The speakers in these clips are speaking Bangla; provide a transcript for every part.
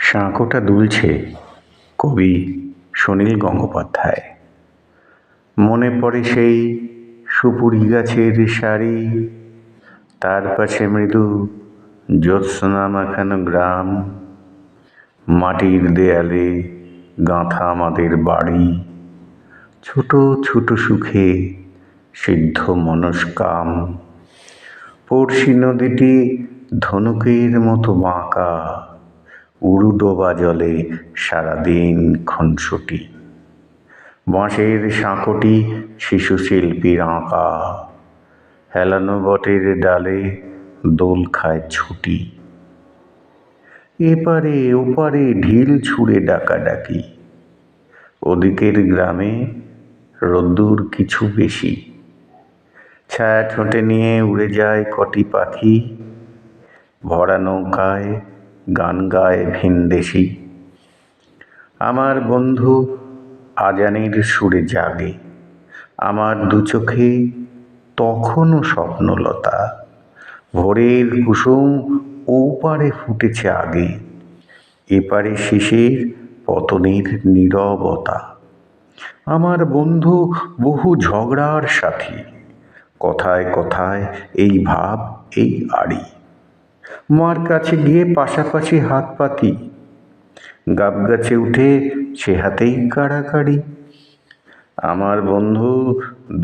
শাঁখোটা দুলছে কবি সুনীল গঙ্গোপাধ্যায়। মনে পড়ে সেই সুপুরি গাছের সারি, তার পাশে মৃদু জ্যোৎস্না মাখানো গ্রাম, মাটির দেয়ালে গাঁথা আমাদের বাড়ি, ছোট ছোট সুখে সিদ্ধ মনস্কাম। পড়শি নদীটি ধনুকের মতো বাঁকা, উড়ু ডোবা জলে সারাদিন খুনসুটি। বাঁশের সাঁকোটি শিশুশিল্পীর আঁকা, হেলানো বটের ডালে দোল খায় ছুটি। এপারে ওপারে ঢিল ছুঁড়ে ডাকাডাকি, ওদিকের গ্রামে রোদ্দুর কিছু বেশি। ছায়া ঠোঁটে নিয়ে উড়ে যায় কটি পাখি, ভরা নৌকায় গান গায় ভিনদেশি। আমার বন্ধু আজানের সুরে জাগে, আমার দু চোখে তখনও স্বপ্নলতা। ভোরের কুসুম ওপারে ফুটেছে আগে, এপারে শিশির পতনের নীরবতা। আমার বন্ধু বহু ঝগড়ার সাথী, কথায় কথায় এই ভাব এই আড়ি। মার কাছে গিয়ে পাশাপাশি হাত পাতি, গাব গাছে উঠে সে হাতেই কাড়াকাড়ি। আমার বন্ধু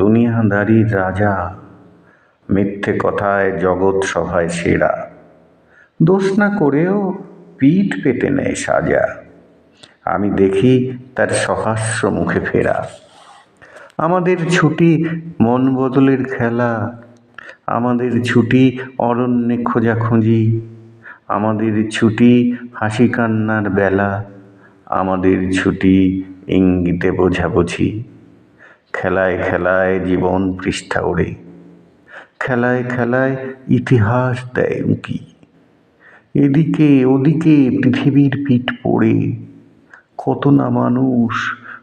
দুনিয়াদারির রাজা, মিথ্যে কথায় জগৎ সভায় সেরা। দোষ না করেও পিঠ পেতে নেয় সাজা, আমি দেখি তার সহাস্য মুখে ফেরা। আমাদের ছুটি মন বদলের খেলা, আমাদের ছুটি অরণ্যে খোঁজাখুঁজি, আমাদের ছুটি হাসি কান্নার বেলা, আমাদের ছুটি ইঙ্গিতে বোঝাবুঝি। খেলায় খেলায় জীবন পৃষ্ঠা ওড়ে, খেলায় খেলায় ইতিহাস দেয় উঁকি। এদিকে ওদিকে পৃথিবীর পিঠ পড়ে, কত না মানুষ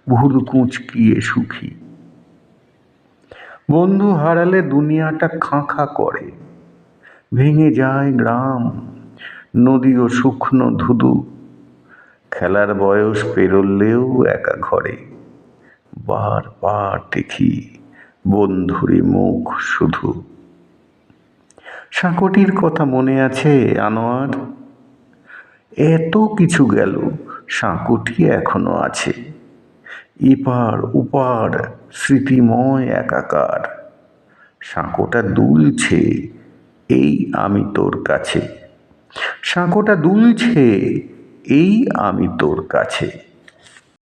ভুরু কুঁচকিয়ে সুখী। বন্ধু হারালে দুনিয়াটা খাঁ খাঁ করে, ভেঙে যায় গ্রাম নদী ও শুকনো ধুধু। খেলার বয়স পেরোলেও একা ঘরে, বারবার দেখি বন্ধুরি মুখ শুধু। সাঁকোটির কথা মনে আছে আনোয়ার? এত কিছু গেল, সাঁকোটি এখনো আছে। এপার ওপার স্মৃতিময় একাকার। সাঁকোটা দুলছে এই আমি তোর কাছে, সাঁকোটা দুলছে এই আমি তোর কাছে।